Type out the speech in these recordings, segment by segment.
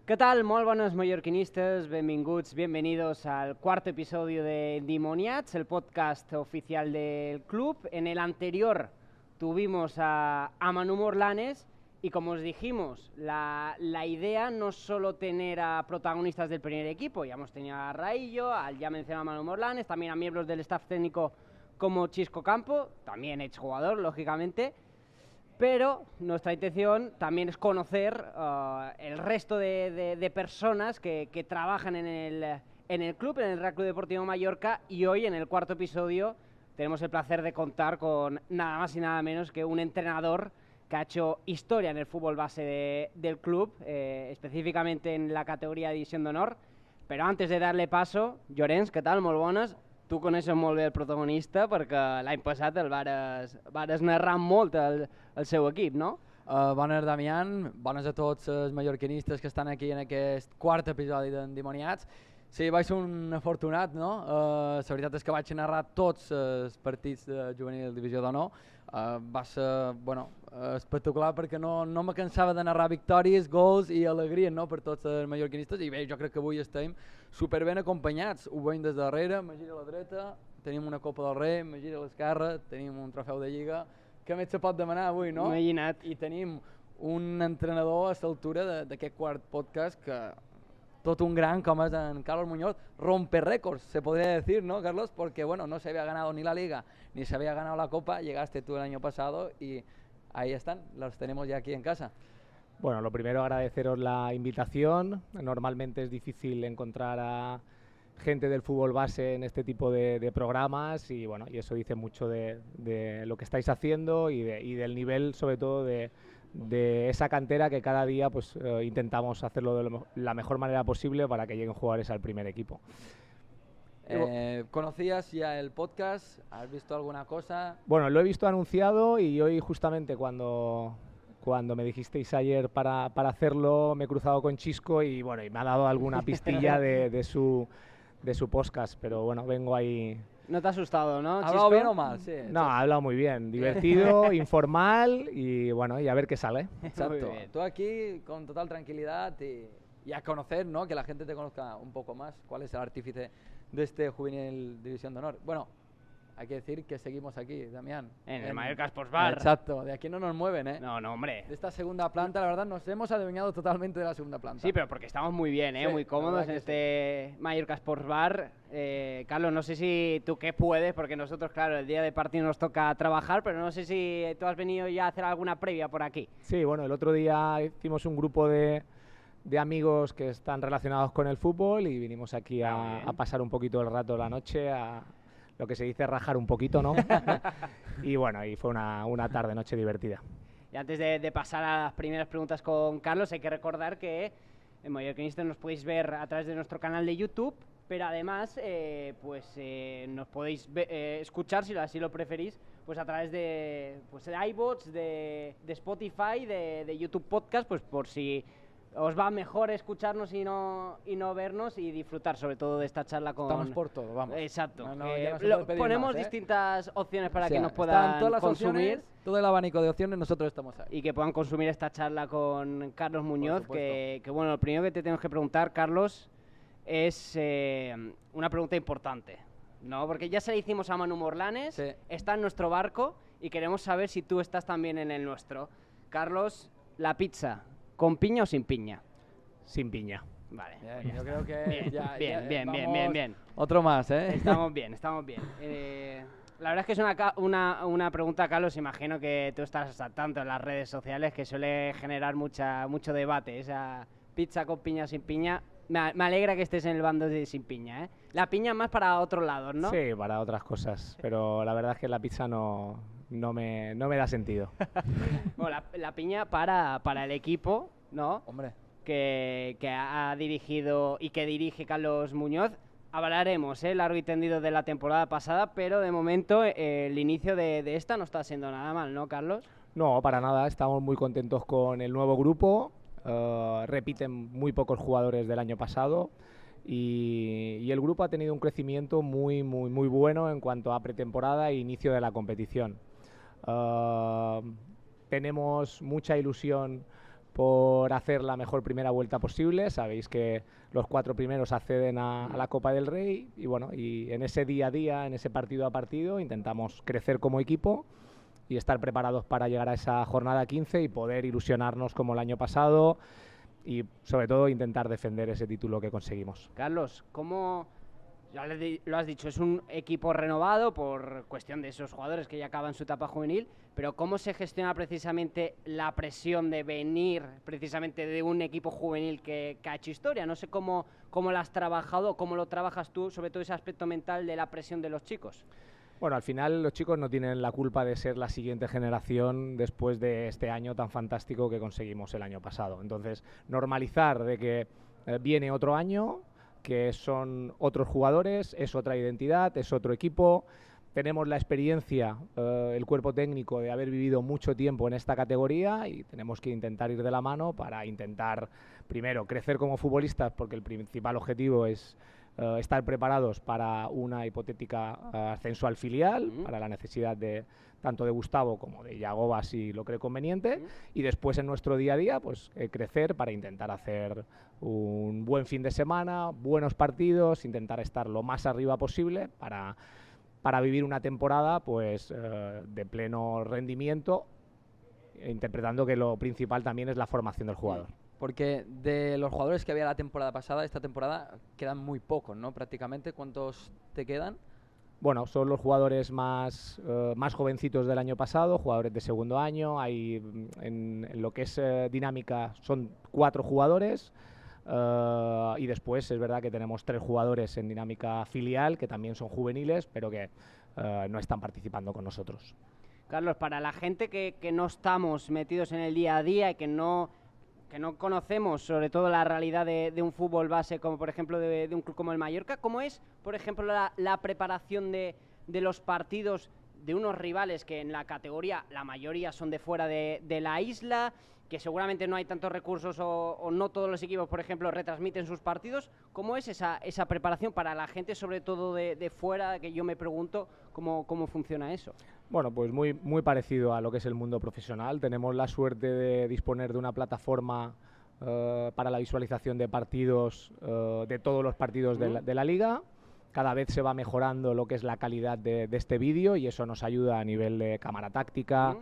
¿Qué tal? Molt bones mallorquinistes, benvinguts, bienvenidos al cuarto episodio de Dimoniats, el podcast oficial del club. En el anterior tuvimos a Manu Morlanes y como os dijimos, la idea no es solo tener a protagonistas del primer equipo, ya hemos tenido a Raillo, al ya mencionado Manu Morlanes, también a miembros del staff técnico como Chisco Campo, también exjugador, lógicamente. Pero nuestra intención también es conocer el resto de personas que trabajan en el club, en el Real Club Deportivo Mallorca, y hoy en el cuarto episodio tenemos el placer de contar con nada más y nada menos que un entrenador que ha hecho historia en el fútbol base del club, específicamente en la categoría de División de Honor. Però antes de darle paso, Llorenç, què tal? Molt bones. Tu coneixes molt bé el protagonista perquè l'any passat el vares narrar molt el seu equip, no? Bones, Damián. Bones a tots els mallorquinistes que estan aquí en aquest quart episodi d'Endimoniats. Sí, vaig ser un afortunat, no? La veritat és que vaig narrar tots els partits de juvenil divisió d'honor. Va ser, espectacular perquè no me cansava de narrar victòries, gols i alegria, no?, per tots els mallorquinistes. I bé, jo crec que avui estem superben acompanyats. Ho veiem des darrere, me gira a la dreta, tenim una Copa del Rei, me gira a l'esquerra, tenim un trofeu de Lliga. Què més se pot demanar avui, no? Imagina't. I tenim un entrenador a l'altura d'aquest quart podcast que tot un gran como es en Carlos Muñoz, rompe récords, se podría decir, ¿no, Carlos? Porque, bueno, no se había ganado ni la Liga, ni se había ganado la Copa, llegaste tú el año pasado y ahí están, los tenemos ya aquí en casa. Bueno, lo primero agradeceros la invitación. Normalmente es difícil encontrar a gente del fútbol base en este tipo de programas y bueno, y eso dice mucho de lo que estáis haciendo y del nivel, sobre todo de esa cantera que cada día pues intentamos hacerlo de la mejor manera posible para que lleguen jugadores al primer equipo. ¿Conocías ya el podcast? ¿Has visto alguna cosa? Bueno, lo he visto anunciado y hoy justamente cuando me dijisteis ayer para hacerlo me he cruzado con Chisco y bueno, y me ha dado alguna pistilla de su podcast, pero bueno, vengo ahí. No te ha asustado, ¿no, ¿Ha Chisco? hablado bien o mal? Sí. No, ha hablado muy bien, divertido, informal y bueno, y a ver qué sale. Exacto. Tú aquí con total tranquilidad y a conocer, ¿no? Que la gente te conozca un poco más. ¿Cuál es el artífice de este juvenil División de Honor? Bueno, hay que decir que seguimos aquí, Damián. En el Mallorca Sports Bar. Exacto, de aquí no nos mueven, ¿eh? No, hombre. De esta segunda planta, la verdad, nos hemos adueñado totalmente de la segunda planta. Sí, pero porque estamos muy bien, Sí, muy cómodos en este Mallorca Sports Bar. Carlos, no sé si tú qué puedes, porque nosotros, claro, el día de partido nos toca trabajar, pero no sé si tú has venido ya a hacer alguna previa por aquí. Sí, bueno, el otro día hicimos un grupo de amigos que están relacionados con el fútbol y vinimos aquí a pasar un poquito el rato de la noche, a lo que se dice rajar un poquito, ¿no? Y bueno, y fue una tarde-noche divertida. Y antes de pasar a las primeras preguntas con Carlos, hay que recordar que en Mallorquinistas nos podéis ver a través de nuestro canal de YouTube, pero además nos podéis escuchar, si así lo preferís, pues a través de iVoox, de Spotify, de YouTube Podcast, pues por si os va mejor escucharnos y no vernos y disfrutar sobre todo de esta charla con... Estamos por todo, vamos. Exacto. No se puede pedir ponemos más, ¿eh? Distintas opciones para O sea, que nos puedan están todas las consumir. opciones, todo el abanico de opciones, nosotros estamos ahí. Y que puedan consumir esta charla con Carlos Muñoz, supuesto. que bueno, lo primero que te tenemos que preguntar, Carlos, es una pregunta importante, ¿no? Porque ya se la hicimos a Manu Morlanes, Sí. está en nuestro barco y queremos saber si tú estás también en el nuestro. Carlos, la pizza, ¿con piña o sin piña? Sin piña. Vale. Bien, yo creo que Bien. Otro más, ¿eh? Estamos bien. La verdad es que es una pregunta, Carlos, imagino que tú estás al tanto en las redes sociales, que suele generar mucho debate. Esa pizza con piña o sin piña. Me alegra que estés en el bando de sin piña, ¿eh? La piña más para otros lados, ¿no? Sí, para otras cosas, pero la verdad es que la pizza no me da sentido. Bueno, la piña para el equipo, ¿no? Hombre. Que ha dirigido y que dirige Carlos Muñoz. Hablaremos largo y tendido de la temporada pasada, pero de momento el inicio de esta no está siendo nada mal, ¿no, Carlos? No, para nada, estamos muy contentos con el nuevo grupo, repiten muy pocos jugadores del año pasado y el grupo ha tenido un crecimiento muy bueno en cuanto a pretemporada e inicio de la competición. Tenemos mucha ilusión por hacer la mejor primera vuelta posible. Sabéis que los 4 primeros acceden a la Copa del Rey y bueno, y en ese día a día, en ese partido a partido, intentamos crecer como equipo y estar preparados para llegar a esa jornada 15 y poder ilusionarnos como el año pasado y sobre todo intentar defender ese título que conseguimos. Carlos, ¿cómo...? Ya lo has dicho, es un equipo renovado por cuestión de esos jugadores que ya acaban su etapa juvenil, pero ¿cómo se gestiona precisamente la presión de venir precisamente de un equipo juvenil que ha hecho historia? No sé cómo lo has trabajado, cómo lo trabajas tú, sobre todo ese aspecto mental de la presión de los chicos. Bueno, al final los chicos no tienen la culpa de ser la siguiente generación después de este año tan fantástico que conseguimos el año pasado. Entonces, normalizar de que viene otro año, que son otros jugadores, es otra identidad, es otro equipo. Tenemos la experiencia, el cuerpo técnico, de haber vivido mucho tiempo en esta categoría y tenemos que intentar ir de la mano para intentar, primero, crecer como futbolistas, porque el principal objetivo es estar preparados para una hipotética ascenso al filial, para la necesidad de tanto de Gustavo como de Yagoba si lo cree conveniente, y después en nuestro día a día pues crecer para intentar hacer un buen fin de semana, buenos partidos, intentar estar lo más arriba posible para vivir una temporada pues de pleno rendimiento, interpretando que lo principal también es la formación del jugador. Porque de los jugadores que había la temporada pasada, esta temporada quedan muy pocos, ¿no? Prácticamente, ¿cuántos te quedan? Bueno, son los jugadores más jovencitos del año pasado, jugadores de segundo año. Hay en lo que es dinámica son 4 jugadores y después es verdad que tenemos 3 jugadores en dinámica filial que también son juveniles, pero que no están participando con nosotros. Carlos, para la gente que no estamos metidos en el día a día y que no conocemos sobre todo la realidad de un fútbol base, como por ejemplo de un club como el Mallorca, ¿cómo es, por ejemplo, la preparación de los partidos de unos rivales que en la categoría la mayoría son de fuera de la isla, que seguramente no hay tantos recursos o no todos los equipos, por ejemplo, retransmiten sus partidos? ¿Cómo es esa preparación para la gente, sobre todo de fuera, que yo me pregunto cómo funciona eso? Bueno, pues muy parecido a lo que es el mundo profesional. Tenemos la suerte de disponer de una plataforma para la visualización de partidos, de todos los partidos de la liga. Cada vez se va mejorando lo que es la calidad de este vídeo y eso nos ayuda a nivel de cámara táctica.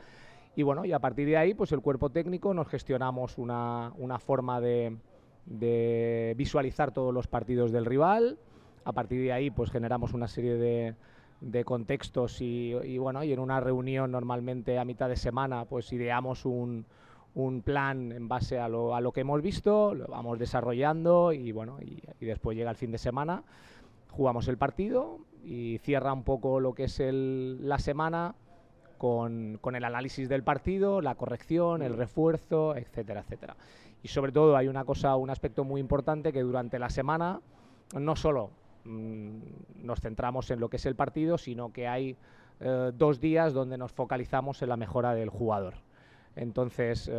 Y bueno, y a partir de ahí, pues el cuerpo técnico nos gestionamos una forma de visualizar todos los partidos del rival. A partir de ahí, pues generamos una serie de contextos y bueno, y en una reunión normalmente a mitad de semana pues ideamos un plan en base a lo que hemos visto, lo vamos desarrollando y bueno, y después llega el fin de semana, jugamos el partido y cierra un poco lo que es la semana con el análisis del partido, la corrección, el refuerzo, etcétera, etcétera. Y sobre todo hay un aspecto muy importante, que durante la semana no solo nos centramos en lo que es el partido, sino que hay 2 días donde nos focalizamos en la mejora del jugador. Entonces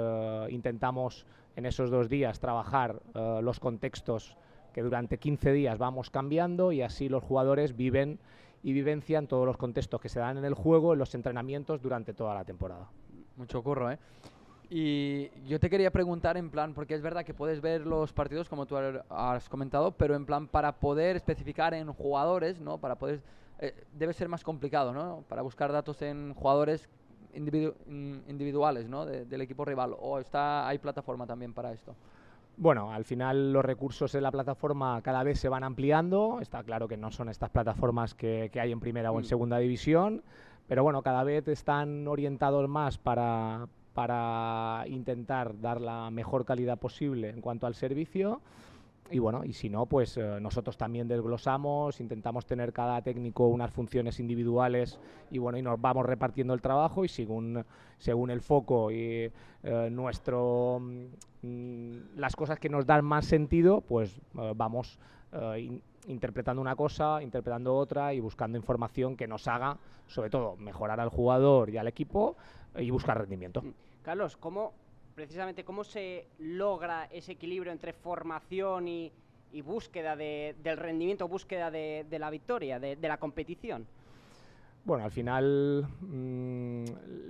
intentamos en esos 2 días trabajar los contextos que durante 15 días vamos cambiando y así los jugadores viven y vivencian todos los contextos que se dan en el juego, en los entrenamientos durante toda la temporada. Mucho curro, ¿eh? Y yo te quería preguntar en plan, porque es verdad que puedes ver los partidos como tú has comentado, pero en plan para poder especificar en jugadores, ¿no? Para poder debe ser más complicado, ¿no? Para buscar datos en jugadores individuales, ¿no? Del equipo rival. ¿O hay plataforma también para esto? Bueno, al final los recursos en la plataforma cada vez se van ampliando. Está claro que no son estas plataformas que hay en primera o en segunda división, pero bueno, cada vez están orientados más para intentar dar la mejor calidad posible en cuanto al servicio y bueno, y si no, pues nosotros también desglosamos, intentamos tener cada técnico unas funciones individuales y bueno, y nos vamos repartiendo el trabajo y según el foco y las cosas que nos dan más sentido, pues vamos interpretando una cosa, interpretando otra y buscando información que nos haga, sobre todo, mejorar al jugador y al equipo y buscar rendimiento. Carlos, precisamente cómo se logra ese equilibrio entre formación y búsqueda del rendimiento, búsqueda de la victoria, de la competición? Bueno, al final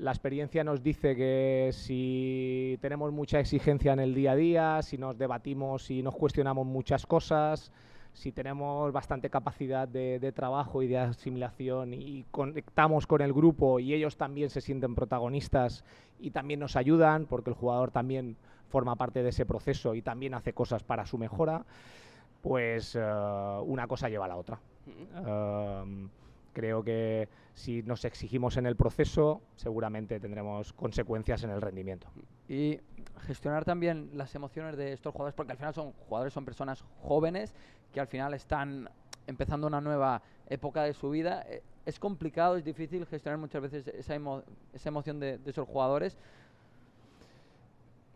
la experiencia nos dice que si tenemos mucha exigencia en el día a día, si nos debatimos y nos cuestionamos muchas cosas, si tenemos bastante capacidad de trabajo y de asimilación y conectamos con el grupo y ellos también se sienten protagonistas y también nos ayudan, porque el jugador también forma parte de ese proceso y también hace cosas para su mejora, pues una cosa lleva a la otra. Creo que si nos exigimos en el proceso, seguramente tendremos consecuencias en el rendimiento. Y gestionar también las emociones de estos jugadores, porque al final son jugadores, son personas jóvenes que al final están empezando una nueva época de su vida. Es complicado, es difícil gestionar muchas veces esa emoción de esos jugadores.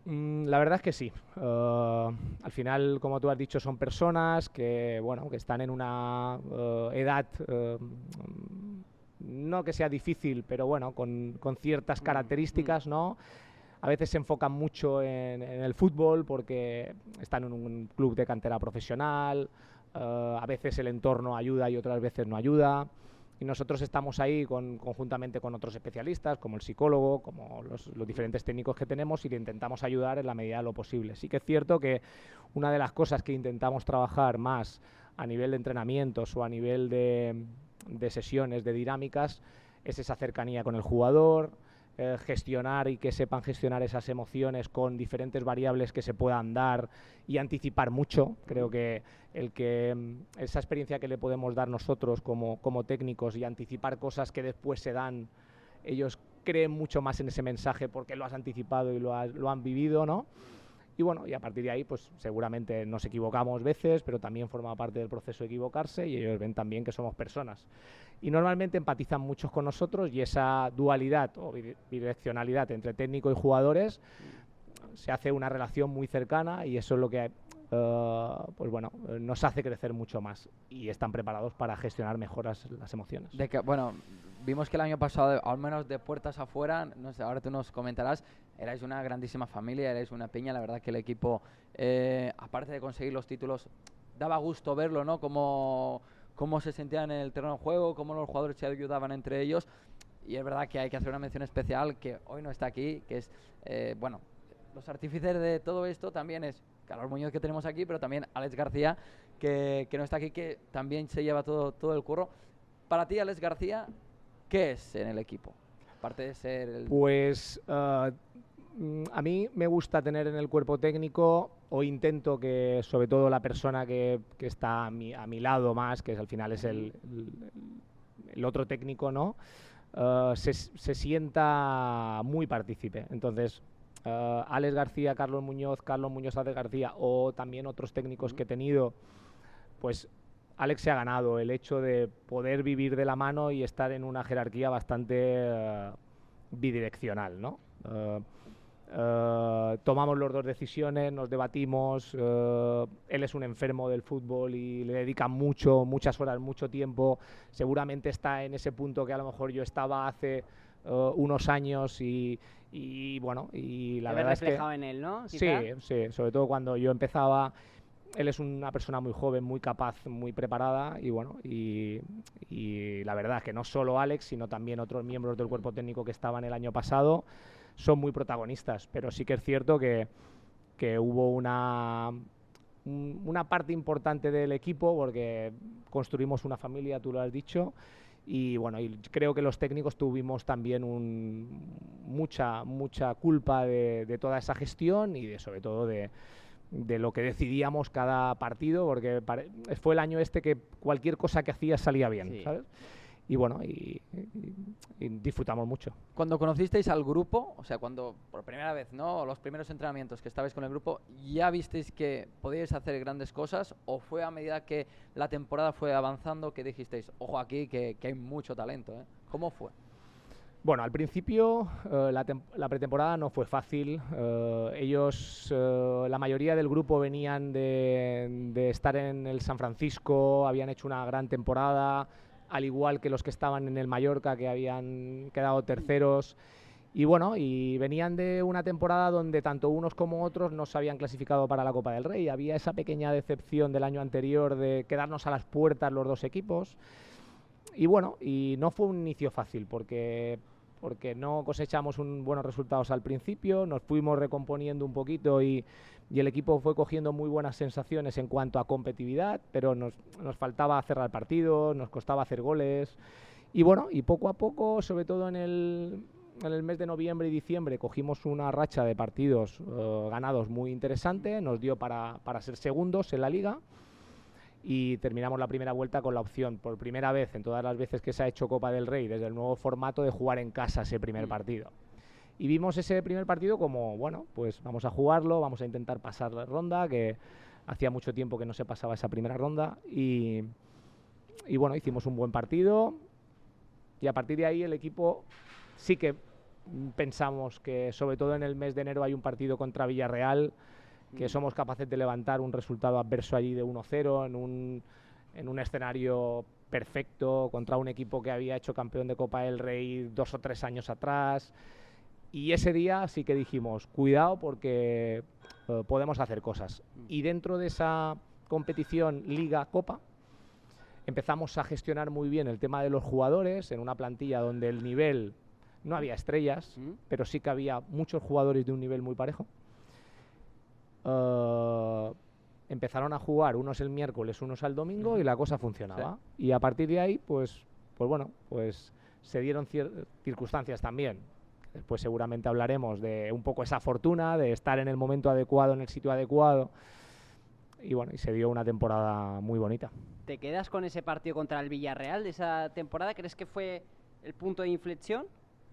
La verdad es que sí. Al final, como tú has dicho, son personas que, bueno, que están en una edad, no que sea difícil, pero bueno, con ciertas características, ¿no? A veces se enfocan mucho en el fútbol porque están en un club de cantera profesional, a veces el entorno ayuda y otras veces no ayuda. Y nosotros estamos ahí conjuntamente con otros especialistas, como el psicólogo, como los diferentes técnicos que tenemos, y le intentamos ayudar en la medida de lo posible. Sí que es cierto que una de las cosas que intentamos trabajar más a nivel de entrenamientos o a nivel de sesiones, de dinámicas, es esa cercanía con el jugador, gestionar y que sepan gestionar esas emociones con diferentes variables que se puedan dar y anticipar mucho. Creo que esa experiencia que le podemos dar nosotros como técnicos y anticipar cosas que después se dan, ellos creen mucho más en ese mensaje porque lo has anticipado y lo han vivido, ¿no? Y bueno, y a partir de ahí, pues seguramente nos equivocamos veces, pero también forma parte del proceso de equivocarse y ellos ven también que somos personas. Y normalmente empatizan muchos con nosotros y esa dualidad o bidireccionalidad entre técnico y jugadores se hace una relación muy cercana y eso es lo que pues bueno, nos hace crecer mucho más y están preparados para gestionar mejor las emociones. Bueno, vimos que el año pasado, al menos de puertas afuera, no sé, ahora tú nos comentarás, erais una grandísima familia, erais una piña, la verdad que el equipo, aparte de conseguir los títulos, daba gusto verlo, ¿no? Cómo se sentían en el terreno de juego, cómo los jugadores se ayudaban entre ellos, y es verdad que hay que hacer una mención especial, que hoy no está aquí, que es, bueno, los artífices de todo esto también es Carlos Muñoz, que tenemos aquí, pero también Alex García, que no está aquí, que también se lleva todo el curro. Para ti, Alex García, ¿qué es en el equipo? Aparte de ser el... Pues a mí me gusta tener en el cuerpo técnico, o intento que sobre todo la persona que está a mi lado más, que al final es el otro técnico, ¿no? Se sienta muy partícipe. Entonces, Alex García, Carlos Muñoz, Alex García, o también otros técnicos que he tenido, pues Alex se ha ganado el hecho de poder vivir de la mano y estar en una jerarquía bastante bidireccional, ¿no? Tomamos los dos decisiones, nos debatimos, él es un enfermo del fútbol y le dedica muchas horas, mucho tiempo, seguramente está en ese punto que a lo mejor yo estaba hace unos años y bueno, y la verdad es que... reflejado en él, ¿no? Sí, sobre todo cuando yo empezaba. Él es una persona muy joven, muy capaz, muy preparada y bueno, y la verdad es que no solo Alex, sino también otros miembros del cuerpo técnico que estaban el año pasado son muy protagonistas, pero sí que es cierto que hubo una parte importante del equipo porque construimos una familia, tú lo has dicho, y bueno, y creo que los técnicos tuvimos también mucha culpa de toda esa gestión y sobre todo de lo que decidíamos cada partido, porque fue el año este que cualquier cosa que hacías salía bien, sí. ¿Sabes? Y bueno, y disfrutamos mucho. Cuando conocisteis al grupo, o sea, cuando por primera vez, ¿no? Los primeros entrenamientos que estabais con el grupo, ¿ya visteis que podíais hacer grandes cosas o fue a medida que la temporada fue avanzando que dijisteis, ojo aquí, que hay mucho talento, ¿eh? ¿Cómo fue? Bueno, al principio la pretemporada no fue fácil. Ellos, la mayoría del grupo venían de estar en el San Francisco, habían hecho una gran temporada, al igual que los que estaban en el Mallorca, que habían quedado terceros. Y bueno, y venían de una temporada donde tanto unos como otros no se habían clasificado para la Copa del Rey. Había esa pequeña decepción del año anterior de quedarnos a las puertas los dos equipos. Y bueno, y no fue un inicio fácil porque no cosechamos buenos resultados al principio, nos fuimos recomponiendo un poquito y el equipo fue cogiendo muy buenas sensaciones en cuanto a competitividad, pero nos faltaba cerrar partidos, nos costaba hacer goles. Y bueno, y poco a poco, sobre todo en el mes de noviembre y diciembre, cogimos una racha de partidos ganados muy interesante, nos dio para ser segundos en la liga. Y terminamos la primera vuelta con la opción, por primera vez en todas las veces que se ha hecho Copa del Rey, desde el nuevo formato, de jugar en casa ese primer partido. Y vimos ese primer partido como, bueno, pues vamos a jugarlo, vamos a intentar pasar la ronda, que hacía mucho tiempo que no se pasaba esa primera ronda. Y bueno, hicimos un buen partido. Y a partir de ahí el equipo sí que pensamos que, sobre todo en el mes de enero, hay un partido contra Villarreal, que somos capaces de levantar un resultado adverso allí de 1-0 en un escenario perfecto contra un equipo que había hecho campeón de Copa del Rey 2 o 3 años atrás. Y ese día sí que dijimos, cuidado porque podemos hacer cosas. Y dentro de esa competición Liga-Copa empezamos a gestionar muy bien el tema de los jugadores en una plantilla donde el nivel no había estrellas, pero sí que había muchos jugadores de un nivel muy parejo. Empezaron a jugar unos el miércoles, unos al domingo, y la cosa funcionaba. Sí. Y a partir de ahí, pues bueno, pues se dieron circunstancias también. Después seguramente hablaremos de un poco esa fortuna, de estar en el momento adecuado, en el sitio adecuado. Y bueno, y se dio una temporada muy bonita. ¿Te quedas con ese partido contra el Villarreal de esa temporada? ¿Crees que fue el punto de inflexión?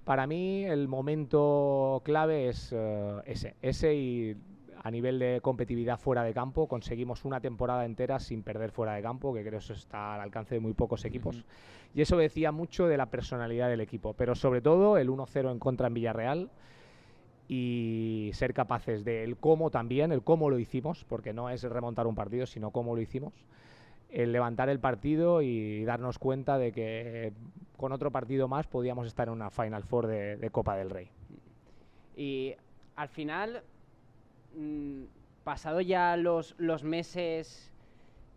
Para mí el momento clave es ese y a nivel de competitividad fuera de campo conseguimos una temporada entera sin perder fuera de campo, que creo que eso está al alcance de muy pocos equipos. Y eso decía mucho de la personalidad del equipo, pero sobre todo el 1-0 en contra en Villarreal y ser capaces del cómo también, el cómo lo hicimos, porque no es remontar un partido, sino cómo lo hicimos. El levantar el partido y darnos cuenta de que con otro partido más podíamos estar en una Final Four de Copa del Rey. Y al final, pasado ya los meses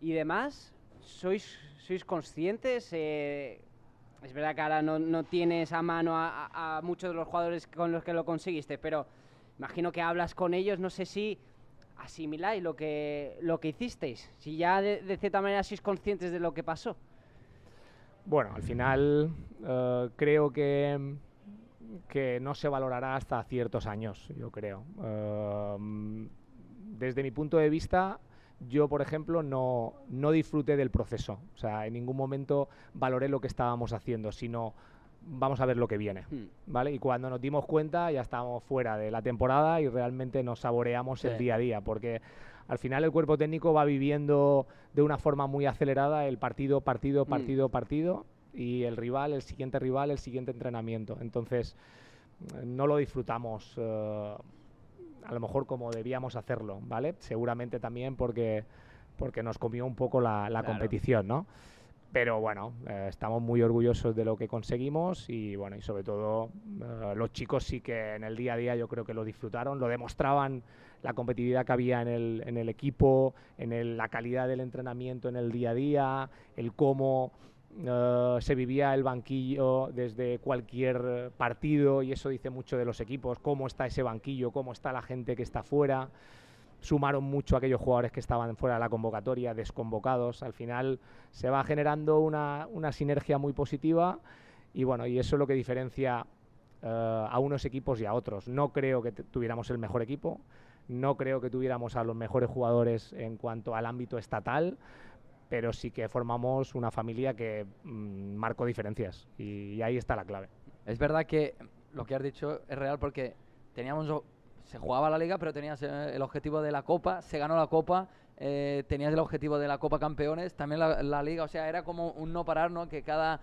y demás, ¿sois conscientes? Es verdad que ahora no tienes a mano a muchos de los jugadores con los que lo conseguiste, pero imagino que hablas con ellos, no sé si asimiláis lo que hicisteis, si ya de cierta manera sois conscientes de lo que pasó. Bueno, al final creo que no se valorará hasta ciertos años, yo creo. Desde mi punto de vista, yo, por ejemplo, no disfruté del proceso. O sea, en ningún momento valoré lo que estábamos haciendo, sino vamos a ver lo que viene, ¿vale? Y cuando nos dimos cuenta ya estábamos fuera de la temporada y realmente nos saboreamos el día a día, porque al final el cuerpo técnico va viviendo de una forma muy acelerada el partido, y el siguiente entrenamiento. Entonces, no lo disfrutamos a lo mejor como debíamos hacerlo, ¿vale? Seguramente también porque nos comió un poco la competición, ¿no? Pero bueno, estamos muy orgullosos de lo que conseguimos y bueno, y sobre todo los chicos sí que en el día a día yo creo que lo disfrutaron, lo demostraban la competitividad que había en el equipo, la calidad del entrenamiento en el día a día, el cómo se vivía el banquillo desde cualquier partido, y eso dice mucho de los equipos, cómo está ese banquillo, cómo está la gente que está fuera. Sumaron mucho a aquellos jugadores que estaban fuera de la convocatoria, desconvocados. Al final se va generando una sinergia muy positiva y bueno, y eso es lo que diferencia a unos equipos y a otros. No creo que tuviéramos el mejor equipo, no creo que tuviéramos a los mejores jugadores en cuanto al ámbito estatal, pero sí que formamos una familia que marcó diferencias y ahí está la clave. Es verdad que lo que has dicho es real porque se jugaba la Liga, pero tenías el objetivo de la Copa, se ganó la Copa, tenías el objetivo de la Copa Campeones, también la Liga, o sea, era como un no parar, ¿no? Que cada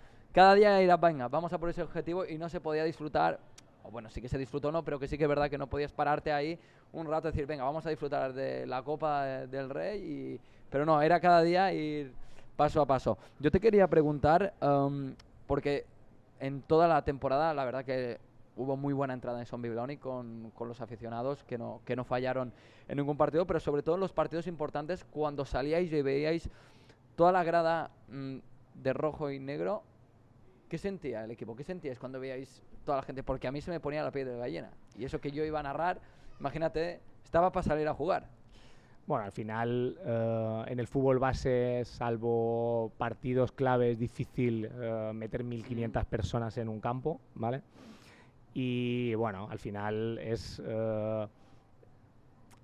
día era, venga, vamos a por ese objetivo y no se podía disfrutar, o bueno, sí que se disfrutó, ¿no? Pero que sí que es verdad que no podías pararte ahí un rato y decir, venga, vamos a disfrutar de la Copa del Rey, pero no, era cada día ir paso a paso. Yo te quería preguntar, porque en toda la temporada, la verdad que hubo muy buena entrada en Son Bibloni con los aficionados que no fallaron en ningún partido, pero sobre todo en los partidos importantes, cuando salíais y veíais toda la grada de rojo y negro, ¿qué sentía el equipo? ¿Qué sentíais cuando veíais toda la gente? Porque a mí se me ponía la piel de gallina. Y eso que yo iba a narrar, imagínate, estaba para salir a jugar. Bueno, al final en el fútbol base, salvo partidos clave, es difícil meter 1.500 personas en un campo, ¿vale? Y bueno, al final es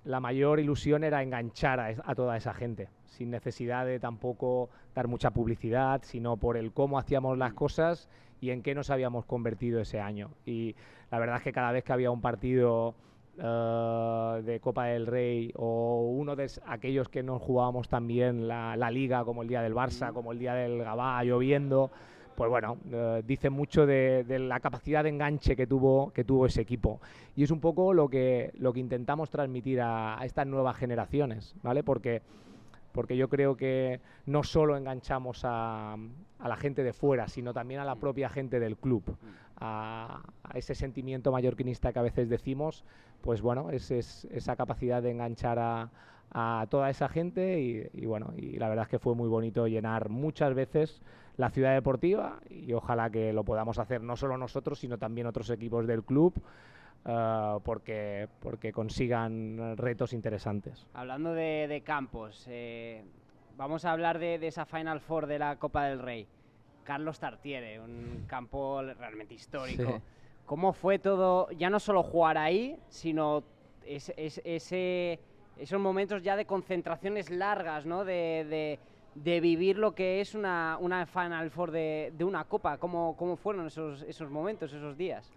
la mayor ilusión era enganchar a toda esa gente, sin necesidad de tampoco dar mucha publicidad, sino por el cómo hacíamos las cosas y en qué nos habíamos convertido ese año. Y la verdad es que cada vez que había un partido de Copa del Rey o uno de aquellos que nos jugábamos también la Liga, como el día del Barça, como el día del Gabá, lloviendo, pues bueno, dice mucho de la capacidad de enganche que tuvo ese equipo. Y es un poco lo que intentamos transmitir a estas nuevas generaciones, ¿vale? Porque yo creo que no solo enganchamos a la gente de fuera, sino también a la propia gente del club, a ese sentimiento mallorquinista que a veces decimos, pues bueno, es esa capacidad de enganchar a toda esa gente y bueno, y la verdad es que fue muy bonito llenar muchas veces la ciudad deportiva y ojalá que lo podamos hacer no solo nosotros, sino también otros equipos del club, porque consigan retos interesantes. Hablando de campos, vamos a hablar de esa Final Four de la Copa del Rey. Carlos Tartiere, un campo realmente histórico. Sí. ¿Cómo fue todo, ya no solo jugar ahí, sino esos momentos ya de concentraciones largas, ¿no? De vivir lo que es una Final Four de una Copa? ¿Cómo fueron esos momentos, esos días?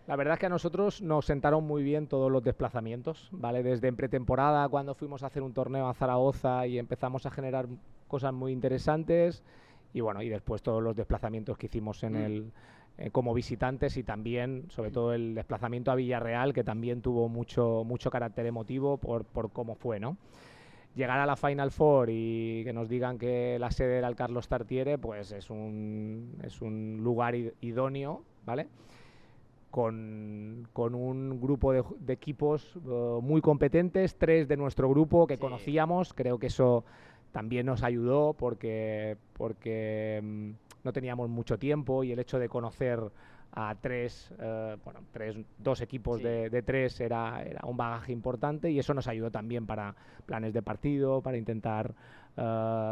La verdad es que a nosotros nos sentaron muy bien todos los desplazamientos, ¿vale? Desde en pretemporada, cuando fuimos a hacer un torneo a Zaragoza y empezamos a generar cosas muy interesantes, y bueno, y después todos los desplazamientos que hicimos como visitantes y también, sobre todo, el desplazamiento a Villarreal, que también tuvo mucho carácter emotivo por cómo fue, ¿no? Llegar a la Final Four y que nos digan que la sede era el Carlos Tartiere, pues es un lugar idóneo, ¿vale? Con un grupo de equipos muy competentes, 3 de nuestro grupo que conocíamos. Creo que eso también nos ayudó porque no teníamos mucho tiempo y el hecho de conocer a 2 equipos de 3 era un bagaje importante y eso nos ayudó también para planes de partido, para intentar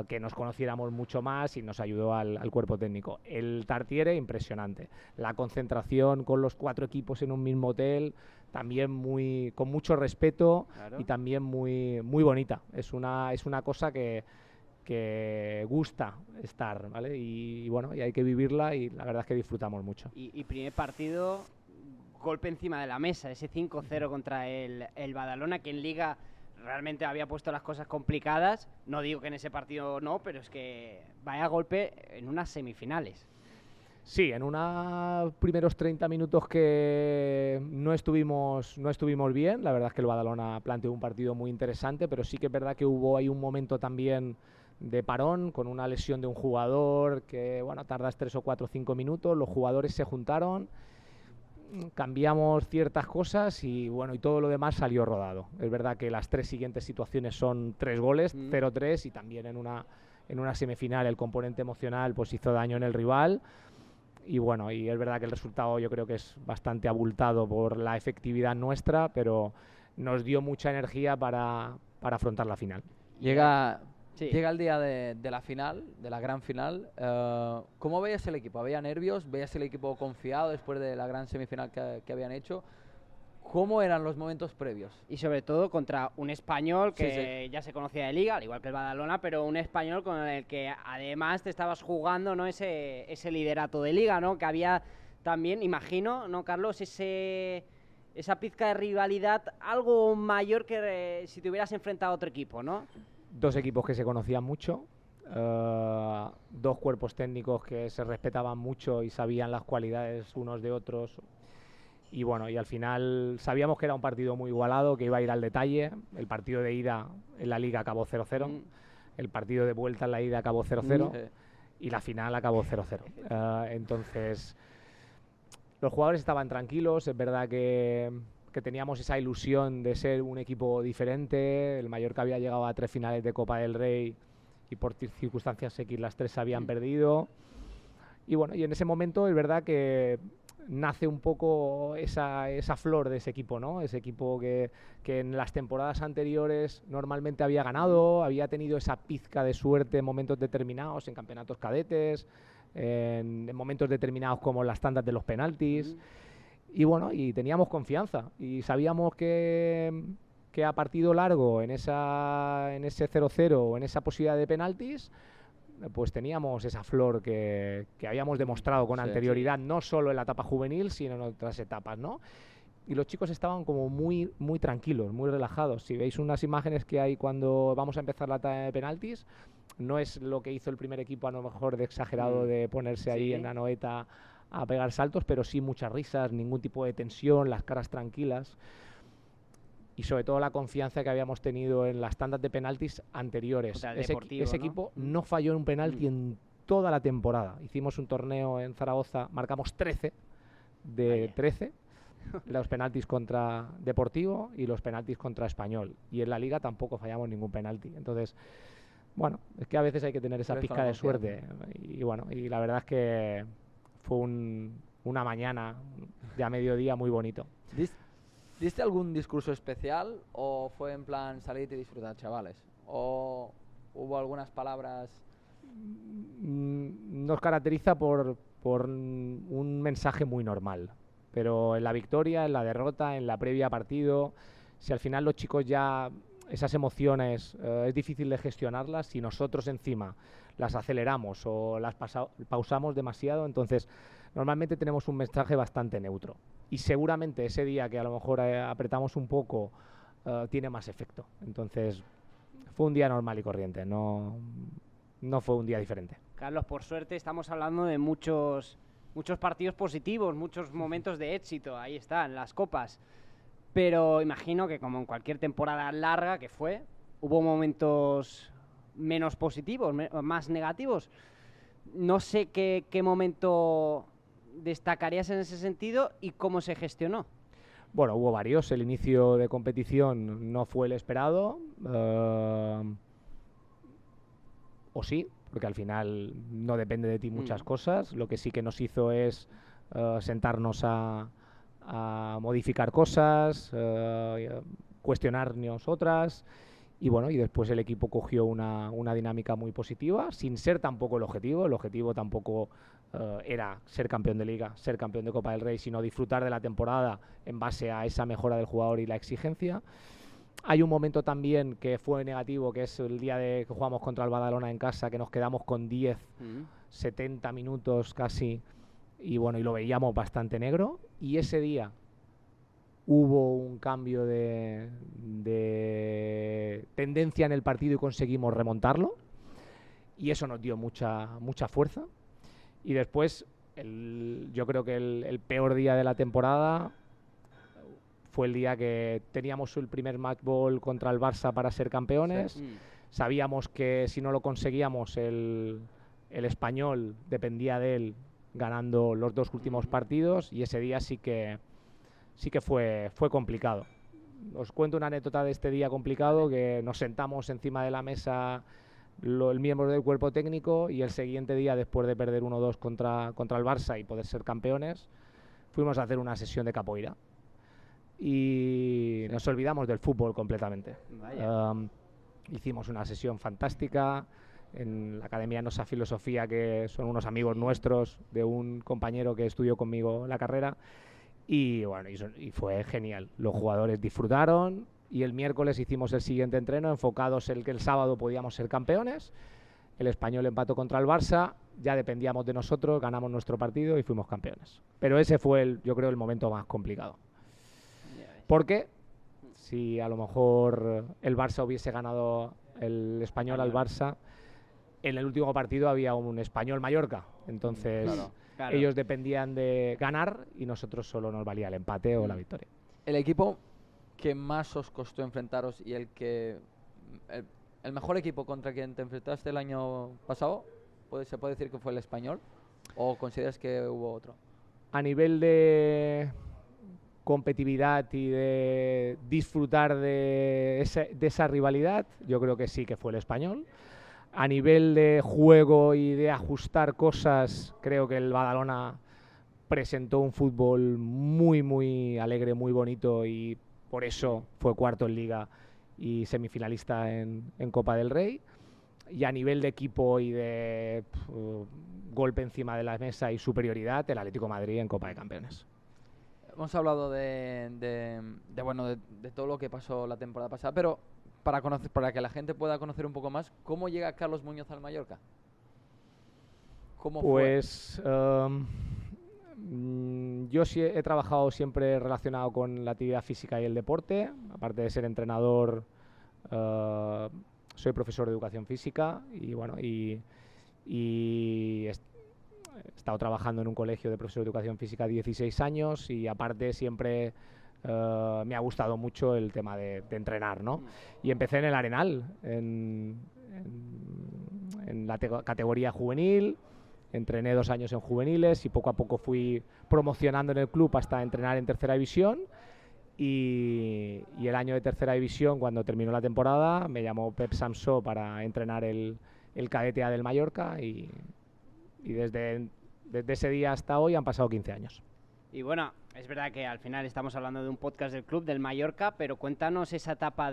que nos conociéramos mucho más y nos ayudó al cuerpo técnico. El Tartiere, impresionante. La concentración con los 4 equipos en un mismo hotel, también con mucho respeto, claro. Y también muy bonita. Es una cosa que gusta estar, ¿vale? Y bueno, y hay que vivirla y la verdad es que disfrutamos mucho. Y primer partido, golpe encima de la mesa, ese 5-0 contra el Badalona, que en Liga realmente había puesto las cosas complicadas. No digo que en ese partido no, pero es que vaya golpe en unas semifinales. Sí, en unos primeros 30 minutos que no estuvimos bien. La verdad es que el Badalona planteó un partido muy interesante, pero sí que es verdad que hubo ahí un momento también de parón con una lesión de un jugador que, bueno, tardas 3 o 4 o 5 minutos, los jugadores se juntaron, cambiamos ciertas cosas y bueno, y todo lo demás salió rodado. Es verdad que las 3 siguientes situaciones son 3 goles, 0-3, y también en una semifinal el componente emocional pues hizo daño en el rival. Y bueno, y es verdad que el resultado yo creo que es bastante abultado por la efectividad nuestra, pero nos dio mucha energía para afrontar la final. Llega el día de la final, de la gran final. ¿Cómo veías el equipo? ¿Había nervios? ¿Veías el equipo confiado después de la gran semifinal que habían hecho? ¿Cómo eran los momentos previos? Y sobre todo contra un español que ya se conocía de Liga, al igual que el Badalona, pero un español con el que además te estabas jugando, ¿no? ese liderato de Liga, ¿no? Que había también, imagino, ¿no, Carlos? Esa pizca de rivalidad algo mayor que si te hubieras enfrentado a otro equipo, ¿no? 2 equipos que se conocían mucho, 2 cuerpos técnicos que se respetaban mucho y sabían las cualidades unos de otros. Y bueno, y al final sabíamos que era un partido muy igualado, que iba a ir al detalle. El partido de ida en la Liga acabó 0-0, el partido de vuelta en la ida acabó 0-0 y la final acabó 0-0. Entonces, los jugadores estaban tranquilos. Es verdad que teníamos esa ilusión de ser un equipo diferente. El Mallorca había llegado a 3 finales de Copa del Rey y por circunstancias X las 3 se habían perdido. Y bueno, y en ese momento es verdad que nace un poco esa flor de ese equipo, ¿no? Ese equipo que en las temporadas anteriores normalmente había ganado, había tenido esa pizca de suerte en momentos determinados, en campeonatos cadetes, en momentos determinados como las tandas de los penaltis. Y bueno, y teníamos confianza y sabíamos que a partido largo en ese 0-0 o en esa posibilidad de penaltis, pues teníamos esa flor que habíamos demostrado con anterioridad, no solo en la etapa juvenil, sino en otras etapas, ¿no? Y los chicos estaban como muy tranquilos, muy relajados. Si veis unas imágenes que hay cuando vamos a empezar la etapa de penaltis, no es lo que hizo el primer equipo a lo mejor de exagerado de ponerse ahí en la noeta a pegar saltos, pero sí muchas risas, ningún tipo de tensión, las caras tranquilas. Y sobre todo la confianza que habíamos tenido en las tandas de penaltis anteriores. O sea, ese ¿no? equipo no falló en un penalti en toda la temporada. Hicimos un torneo en Zaragoza, marcamos 13 de 13, los penaltis contra Deportivo y los penaltis contra Español. Y en la Liga tampoco fallamos ningún penalti. Entonces, bueno, es que a veces hay que tener esa pizca de suerte. Y bueno, y la verdad es que fue una mañana de a mediodía muy bonito. ¿Diste algún discurso especial o fue en plan salid y disfrutad, chavales? ¿O hubo algunas palabras? Nos caracteriza por un mensaje muy normal, pero en la victoria, en la derrota, en la previa partido, si al final los chicos ya esas emociones es difícil de gestionarlas, si nosotros encima las aceleramos o las pausamos demasiado, entonces normalmente tenemos un mensaje bastante neutro. Y seguramente ese día que a lo mejor apretamos un poco tiene más efecto. Entonces fue un día normal y corriente, no fue un día diferente. Carlos, por suerte estamos hablando de muchos partidos positivos, muchos momentos de éxito, ahí están, las copas. Pero imagino que como en cualquier temporada larga que fue, hubo momentos menos positivos, más negativos. No sé qué momento destacarías en ese sentido y cómo se gestionó. Bueno, hubo varios. El inicio de competición no fue el esperado. O sí, porque al final no depende de ti muchas cosas. Lo que sí que nos hizo es sentarnos a modificar cosas, cuestionarnos otras. Y bueno, y después el equipo cogió una dinámica muy positiva, sin ser tampoco el objetivo. El objetivo tampoco era ser campeón de Liga, ser campeón de Copa del Rey, sino disfrutar de la temporada en base a esa mejora del jugador y la exigencia. Hay un momento también que fue negativo, que es el día que jugamos contra el Badalona en casa, que nos quedamos con 70 minutos casi, y bueno, y lo veíamos bastante negro. Y ese día hubo un cambio de tendencia en el partido y conseguimos remontarlo, y eso nos dio mucha fuerza. Y después, yo creo que el peor día de la temporada fue el día que teníamos el primer match ball contra el Barça para ser campeones. Sabíamos que si no lo conseguíamos, el Español dependía de él ganando los 2 últimos partidos, y ese día sí que fue complicado. Os cuento una anécdota de este día complicado, que nos sentamos encima de la mesa el miembro del cuerpo técnico, y el siguiente día, después de perder 1-2 contra el Barça y poder ser campeones, fuimos a hacer una sesión de capoeira y nos olvidamos del fútbol completamente. Hicimos una sesión fantástica en la Academia Nosa Filosofía, que son unos amigos nuestros, de un compañero que estudió conmigo la carrera, y bueno, y fue genial. Los jugadores disfrutaron, y el miércoles hicimos el siguiente entreno enfocados en que el sábado podíamos ser campeones. El Español empató contra el Barça, ya dependíamos de nosotros, ganamos nuestro partido y fuimos campeones. Pero ese fue, yo creo, el momento más complicado. Porque si a lo mejor el Barça hubiese ganado el Español al Barça, en el último partido había un Español-Mallorca. Entonces claro. Ellos dependían de ganar y nosotros solo nos valía el empate o la victoria. El equipo que más os costó enfrentaros y el mejor equipo contra quien te enfrentaste el año pasado, ¿se puede decir que fue el Español? ¿O consideras que hubo otro? A nivel de competitividad y de disfrutar de esa rivalidad, yo creo que sí que fue el Español. A nivel de juego y de ajustar cosas, creo que el Badalona presentó un fútbol muy, muy alegre, muy bonito, y por eso fue cuarto en Liga y semifinalista en Copa del Rey. Y a nivel de equipo y de golpe encima de la mesa y superioridad, el Atlético de Madrid en Copa de Campeones. Hemos hablado de todo lo que pasó la temporada pasada, pero para que la gente pueda conocer un poco más, ¿cómo llega Carlos Muñoz al Mallorca? ¿Cómo pues yo sí he trabajado siempre relacionado con la actividad física y el deporte. Aparte de ser entrenador, soy profesor de educación física y bueno, he estado trabajando en un colegio de profesor de educación física 16 años, y aparte siempre me ha gustado mucho el tema de entrenar, ¿no? Y empecé en el Arenal, en la categoría juvenil. Entrené 2 años en juveniles y poco a poco fui promocionando en el club hasta entrenar en tercera división. Y el año de tercera división, cuando terminó la temporada, me llamó Pep Samsó para entrenar el cadete A del Mallorca, y desde ese día hasta hoy han pasado 15 años. Y bueno, es verdad que al final estamos hablando de un podcast del club del Mallorca, pero cuéntanos esa etapa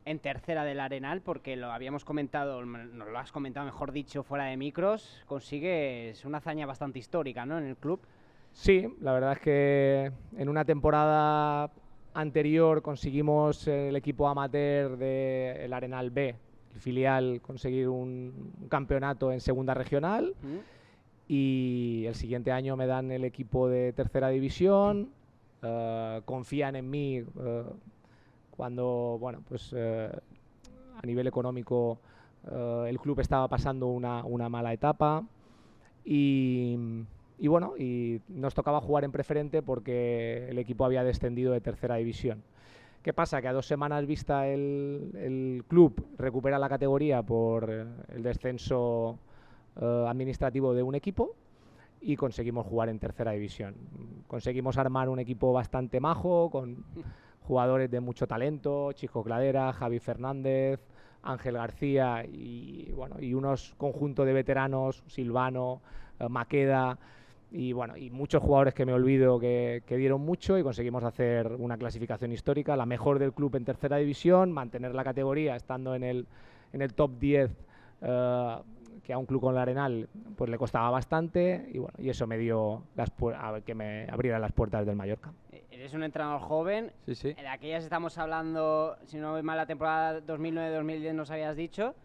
en tercera del Arenal, porque lo habíamos comentado, nos lo has comentado mejor dicho fuera de micros, consigues una hazaña bastante histórica, ¿no?, en el club. Sí, la verdad es que en una temporada anterior conseguimos el equipo amateur del Arenal B, el filial, conseguir un campeonato en segunda regional. Y el siguiente año me dan el equipo de tercera división, confían en mí cuando, bueno, pues a nivel económico el club estaba pasando una mala etapa, y bueno, y nos tocaba jugar en preferente porque el equipo había descendido de tercera división. ¿Qué pasa? Que a 2 semanas vista el club recupera la categoría por el descenso administrativo de un equipo, y conseguimos jugar en tercera división. Conseguimos armar un equipo bastante majo, con jugadores de mucho talento: Chico Cladera, Javi Fernández, Ángel García, y bueno, y unos conjuntos de veteranos, Silvano, Maqueda, y bueno, y muchos jugadores que me olvido que dieron mucho, y conseguimos hacer una clasificación histórica, la mejor del club en tercera división, mantener la categoría estando en el top 10, que a un club con el Arenal pues le costaba bastante, y bueno, y eso me dio que me abriera las puertas del Mallorca. Eres un entrenador joven. Sí, sí. De aquellas estamos hablando, si no voy mal, la temporada 2009-2010 nos habías dicho.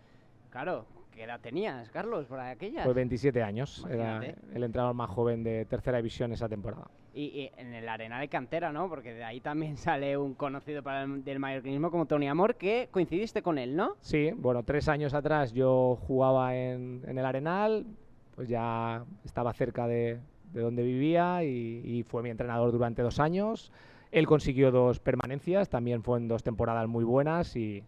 Claro, ¿qué edad tenías, Carlos, por aquellas? Pues 27 años. Imagínate. Era el entrenador más joven de tercera división esa temporada. Y en el Arenal de cantera, ¿no? Porque de ahí también sale un conocido del mallorquinismo como Tony Amor, que coincidiste con él, ¿no? Sí, bueno, 3 años atrás yo jugaba en el Arenal, pues ya estaba cerca de donde vivía, y fue mi entrenador durante 2 años. Él consiguió 2 permanencias, también fue en 2 temporadas muy buenas, y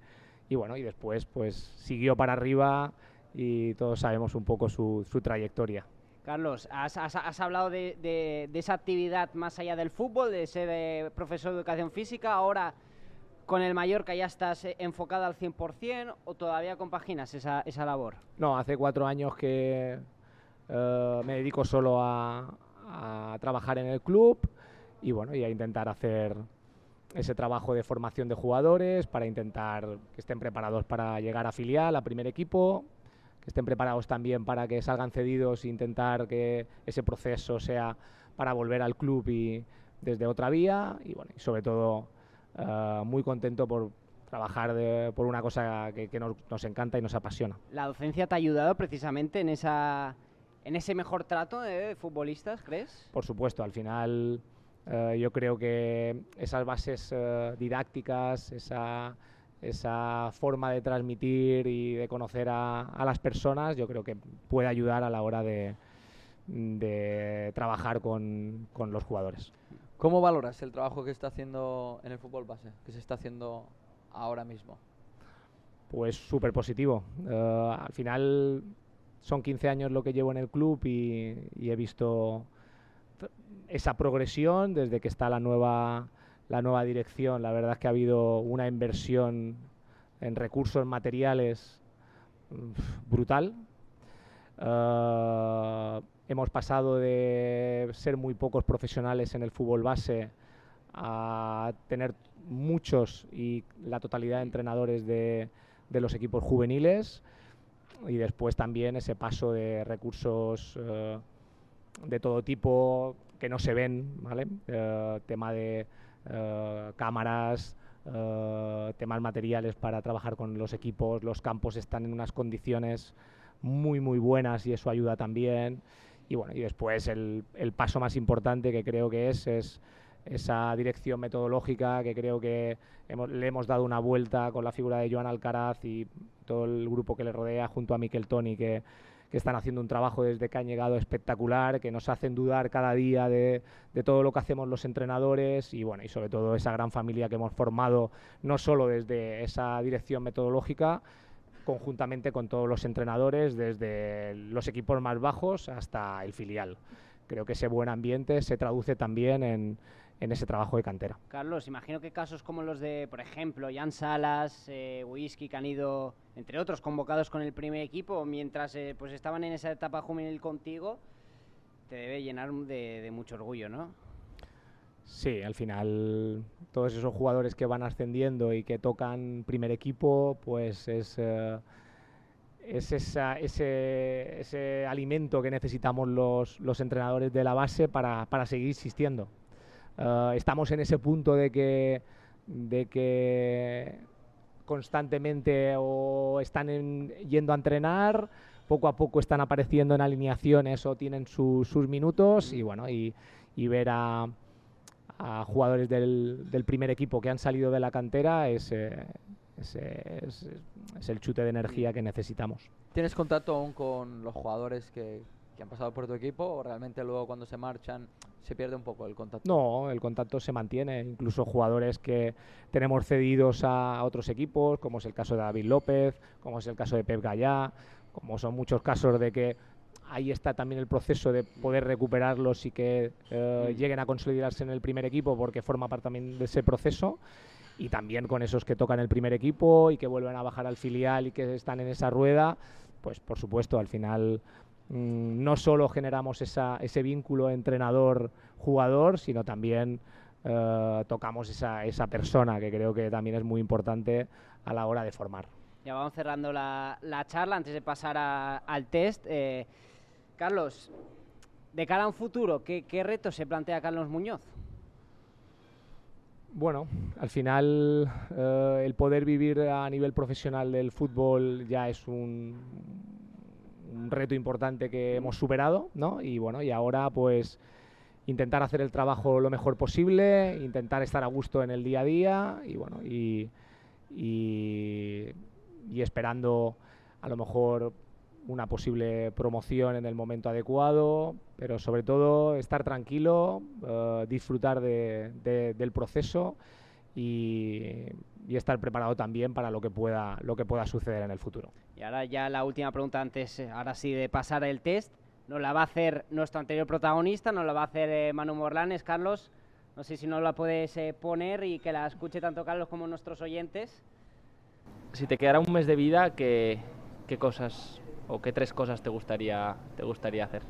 bueno, y después pues siguió para arriba, y todos sabemos un poco su trayectoria. Carlos, has hablado de esa actividad más allá del fútbol, de ser profesor de educación física. Ahora con el Mallorca ya estás enfocado al 100%, ¿o todavía compaginas esa labor? No, hace 4 años que me dedico solo a trabajar en el club, y bueno, y a intentar hacer ese trabajo de formación de jugadores para intentar que estén preparados para llegar a filial, a primer equipo, que estén preparados también para que salgan cedidos, e intentar que ese proceso sea para volver al club y desde otra vía. Y bueno, y sobre todo muy contento por trabajar por una cosa que nos encanta y nos apasiona. ¿La docencia te ha ayudado precisamente en ese mejor trato de futbolistas, crees? Por supuesto, al final yo creo que esas bases didácticas, esa forma de transmitir y de conocer a las personas, yo creo que puede ayudar a la hora de trabajar con los jugadores. ¿Cómo valoras el trabajo que está haciendo en el fútbol base, que se está haciendo ahora mismo? Pues súper positivo. Al final son 15 años lo que llevo en el club, y he visto esa progresión desde que está la nueva dirección. La verdad es que ha habido una inversión en recursos materiales brutal. Hemos pasado de ser muy pocos profesionales en el fútbol base a tener muchos y la totalidad de entrenadores de los equipos juveniles, y después también ese paso de recursos de todo tipo que no se ven, ¿vale? Tema de cámaras, temas materiales para trabajar con los equipos, los campos están en unas condiciones muy buenas y eso ayuda también. Y bueno, y después el paso más importante que creo que es esa dirección metodológica, que creo que le hemos dado una vuelta con la figura de Joan Alcaraz y todo el grupo que le rodea, junto a Miquel Toni, que están haciendo un trabajo desde que han llegado espectacular, que nos hacen dudar cada día de todo lo que hacemos los entrenadores, y bueno, y sobre todo esa gran familia que hemos formado, no solo desde esa dirección metodológica, conjuntamente con todos los entrenadores, desde los equipos más bajos hasta el filial. Creo que ese buen ambiente se traduce también en ese trabajo de cantera. Carlos, imagino que casos como los de, por ejemplo, Jan Salas, Whisky, que han ido, entre otros, convocados con el primer equipo, mientras pues estaban en esa etapa juvenil contigo, te debe llenar de mucho orgullo, ¿no? Sí, al final todos esos jugadores que van ascendiendo y que tocan primer equipo, pues es ese alimento que necesitamos los entrenadores de la base para seguir existiendo. Estamos en ese punto de que constantemente o están yendo a entrenar, poco a poco están apareciendo en alineaciones o tienen sus minutos, y bueno, y ver a jugadores del primer equipo que han salido de la cantera es el chute de energía que necesitamos. ¿Tienes contacto aún con los jugadores que han pasado por tu equipo, o realmente luego cuando se marchan se pierde un poco el contacto? No, el contacto se mantiene, incluso jugadores que tenemos cedidos a otros equipos, como es el caso de David López, como es el caso de Pep Gallá, como son muchos casos de que ahí está también el proceso de poder recuperarlos y que lleguen a consolidarse en el primer equipo, porque forma parte también de ese proceso. Y también con esos que tocan el primer equipo y que vuelven a bajar al filial y que están en esa rueda, pues por supuesto, al final no solo generamos ese vínculo entrenador-jugador, sino también tocamos esa persona, que creo que también es muy importante a la hora de formar. Ya vamos cerrando la charla antes de pasar al test. Carlos, de cara a un futuro, ¿qué reto se plantea Carlos Muñoz? Bueno, al final el poder vivir a nivel profesional del fútbol ya es un reto importante que hemos superado, ¿no? Y bueno, y ahora pues intentar hacer el trabajo lo mejor posible, intentar estar a gusto en el día a día, y bueno, y esperando a lo mejor una posible promoción en el momento adecuado, pero sobre todo estar tranquilo, disfrutar del proceso y estar preparado también para lo que pueda suceder en el futuro. Y ahora ya la última pregunta antes, ahora sí, de pasar el test, nos la va a hacer nuestro anterior protagonista, nos la va a hacer Manu Morlanes. Carlos, no sé si nos la puedes poner y que la escuche tanto Carlos como nuestros oyentes. Si te quedara un mes de vida, ¿qué cosas o qué 3 cosas te gustaría hacer?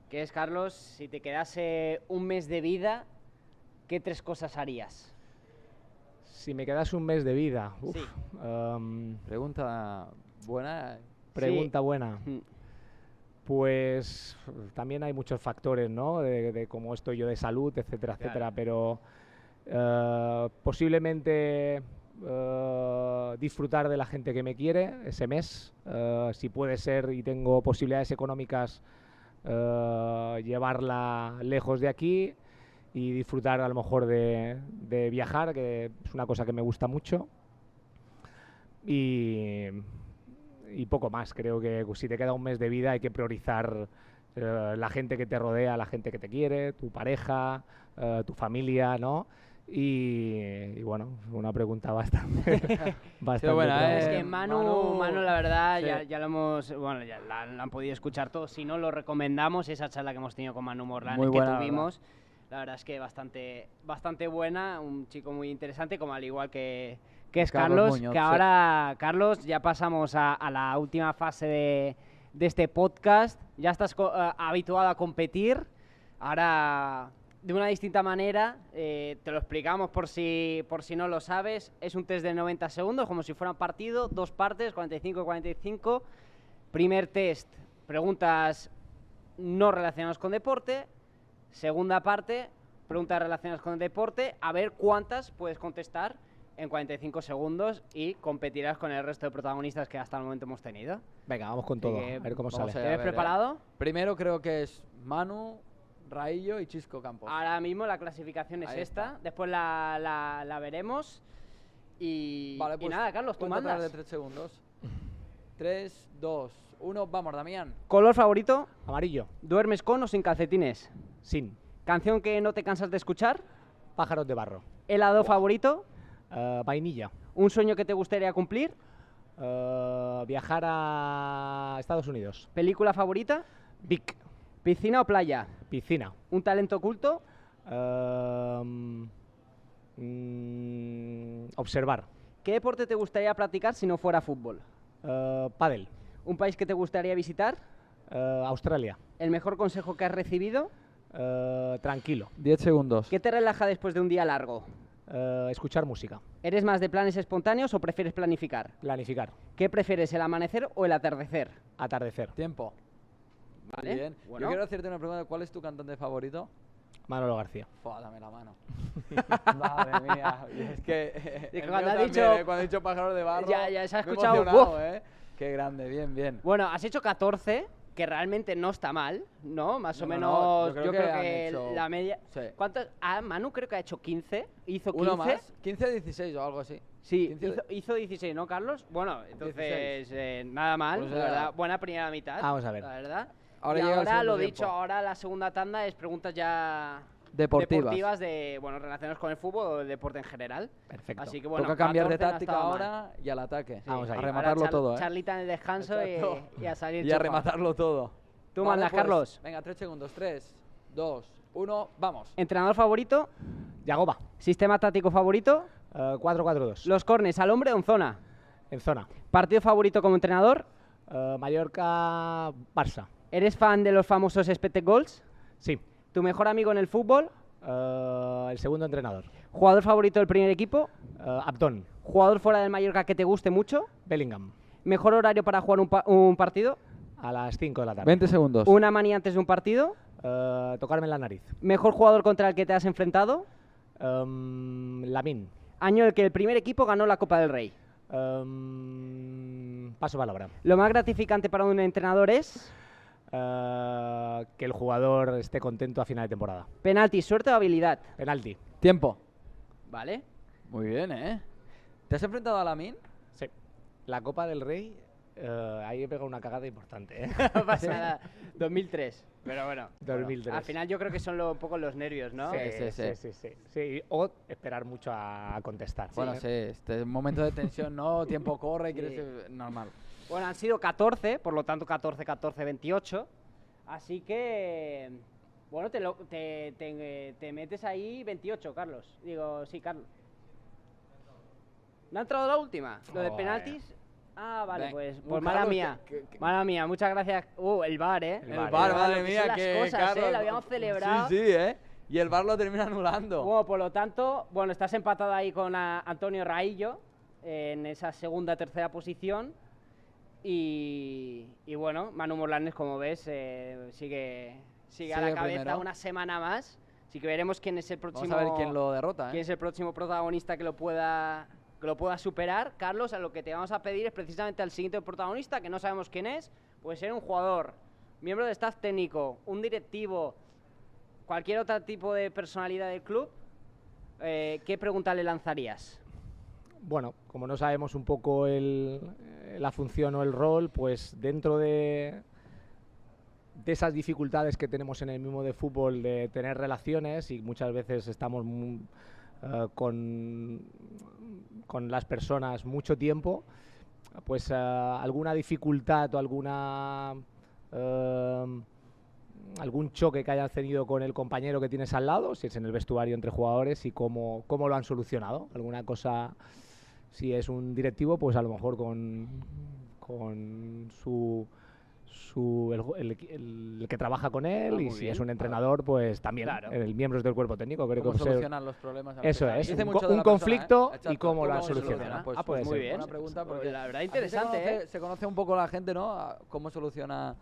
¿Qué es, Carlos? Si te quedase un mes de vida, ¿qué 3 cosas harías? Si me quedase un mes de vida, Sí. Pregunta buena. Pregunta Sí. buena. Pues también hay muchos factores, ¿no? De cómo estoy yo de salud, etcétera, Claro. etcétera, pero posiblemente disfrutar de la gente que me quiere ese mes, si puede ser y tengo posibilidades económicas, llevarla lejos de aquí y disfrutar a lo mejor de viajar, que es una cosa que me gusta mucho, y poco más. Creo que si te queda un mes de vida hay que priorizar la gente que te rodea, la gente que te quiere, tu pareja, tu familia, ¿no? Y bueno, una pregunta bastante buena, Es clara. que Manu, la verdad, sí. ya lo hemos, bueno, ya la han podido escuchar todos. Si no, lo recomendamos, esa charla que hemos tenido con Manu Morlanes, Muy buena, que tuvimos. La verdad es que bastante buena, un chico muy interesante, como al igual que que es Carlos Carlos, Muñoz, que sí. ahora, Carlos, ya pasamos a la última fase de este podcast. Ya estás habituado a competir. Ahora, de una distinta manera, te lo explicamos por si no lo sabes. Es un test de 90 segundos, como si fuera un partido, 2 partes, 45 y 45. Primer test, preguntas no relacionadas con deporte. Segunda parte, preguntas relacionadas con el deporte, a ver cuántas puedes contestar en 45 segundos y competirás con el resto de protagonistas que hasta el momento hemos tenido. Venga, vamos con Así todo, que a ver cómo vamos sale. a ¿Te ves preparado? Primero creo que es Manu, Raillo y Chisco Campos. Ahora mismo la clasificación es Ahí esta, está. después la veremos. Y, Vale, y pues nada, Carlos, tú cuenta atrás mandas. de 3 segundos. 3, 2, 1, vamos, Damián. ¿Color favorito? Amarillo, ¿Duermes con o sin calcetines? sin, ¿Canción que no te cansas de escuchar? pájaros de barro, ¿Helado favorito? vainilla, ¿Un sueño que te gustaría cumplir? viajar a Estados Unidos, ¿Película favorita? Vic, ¿Piscina o playa? piscina, ¿Un talento oculto? observar, ¿Qué deporte te gustaría practicar si no fuera fútbol? pádel, ¿Un país que te gustaría visitar? Australia, ¿El mejor consejo que has recibido? tranquilo, 10 segundos. ¿Qué te relaja después de un día largo? escuchar música, ¿Eres más de planes espontáneos o prefieres planificar? planificar, ¿Qué prefieres, el amanecer o el atardecer? atardecer, Tiempo. Vale, Muy bien. bueno. Yo quiero hacerte una pregunta. ¿Cuál es tu cantante favorito? Manolo García. Fua, dame la mano. Madre mía. Y es que Y el cuando mío ha también, dicho- cuando ha dicho pájaros de barro. Ya se ha me he escuchado, emocionado, ¡buf! Qué grande, bien, bien. Bueno, has hecho 14, que realmente no está mal, ¿no? Más o No, menos, yo creo yo que creo han que hecho- la media... Sí. ¿Cuántos? Manu creo que ha hecho 15, hizo 15. Uno más. 15 16 o algo así. Sí, 15 hizo 16, ¿no, Carlos? Bueno, entonces 16. nada mal, Pues la ya- verdad. Buena primera mitad. Vamos a ver. La verdad. Ahora y llega el ahora segundo lo tiempo. dicho, ahora la segunda tanda es preguntas ya Deportivas. de, bueno, relacionadas con el fútbol o el deporte en general. Perfecto. Así que bueno, Toca cambiar de 14 no ha táctica estado mal. ahora y al ataque. Vamos a ahí. rematarlo Ahora todo, Charlita en el descanso Exacto. y a salir Y a chupado. rematarlo todo. Tú Vale, mandas, pues, Carlos. Venga, 3 segundos. 3, 2, 1, vamos. ¿Entrenador favorito? Yagoba, ¿Sistema táctico favorito? 4-4-2, ¿Los cornes al hombre o en zona? en zona. ¿Partido favorito como entrenador? Mallorca, Barça, ¿Eres fan de los famosos expected goals? sí. ¿Tu mejor amigo en el fútbol? El segundo entrenador, ¿Jugador favorito del primer equipo? Abdón, ¿Jugador fuera del Mallorca que te guste mucho? Bellingham, ¿Mejor horario para jugar un partido? a las 5 de la tarde. 20 segundos. ¿Una manía antes de un partido? Tocarme la nariz. ¿Mejor jugador contra el que te has enfrentado? Lamín. Año en el que el primer equipo ganó la Copa del Rey. Paso palabra. Lo más gratificante para un entrenador es... Que el jugador esté contento a final de temporada. Penalti, suerte o habilidad. Penalti. Tiempo. ¿Vale? Muy bien, ¿eh? ¿Te has enfrentado a Lamin? Sí. La Copa del Rey, ahí he pegado una cagada importante, ¿eh? No pasa nada. 2003. Pero bueno. 2003. Al final yo creo que son un poco los nervios, ¿no? Sí. O esperar mucho a contestar. Bueno, sí, este es un momento de tensión, ¿no? Tiempo corre, quieres ser normal. Bueno, han sido 14, por lo tanto 14, 14, 28. Así que, bueno, te metes ahí 28, Carlos. Digo, sí, Carlos. ¿No ha entrado la última? ¿Lo de Joder. penaltis? Ah, vale, Ven. pues Carlos, mala mía. que- Mala mía, muchas gracias. El VAR, ¿eh? El El VAR, bar, lo madre que mía, son las que cosas, Carlos, Lo habíamos celebrado. Sí, ¿eh? Y el bar lo termina anulando. Bueno, por lo tanto, bueno, estás empatado ahí con Antonio Raillo en esa segunda, tercera posición. Y bueno, Manu Morlanes, como ves, sigue a la Sigue cabeza primero. una semana más. Así que veremos quién es el próximo. Vamos a ver quién lo derrota, quién ¿eh? es el próximo protagonista que lo pueda superar. Carlos, a lo que te vamos a pedir es precisamente al siguiente protagonista, que no sabemos quién es. Puede ser un jugador, miembro del staff técnico, un directivo, cualquier otro tipo de personalidad del club. ¿Qué pregunta le lanzarías? Bueno, como no sabemos un poco la función o el rol, pues dentro de esas dificultades que tenemos en el mismo de fútbol de tener relaciones y muchas veces estamos con las personas mucho tiempo, pues alguna dificultad o algún choque que hayas tenido con el compañero que tienes al lado, si es en el vestuario entre jugadores y cómo lo han solucionado, alguna cosa Si es un directivo, pues a lo mejor con el que trabaja con él, y muy si bien. es un entrenador, pues también Claro. el miembros del cuerpo técnico. Creo ¿Cómo que solucionan los problemas? al eso final? es, Dice un mucho de la conflicto persona, y cómo lo han se solucionado. soluciona. Ah, puede muy ser. bien. Buena pregunta, Pues porque la verdad así interesante, se conoce un poco la gente, ¿no? A cómo soluciona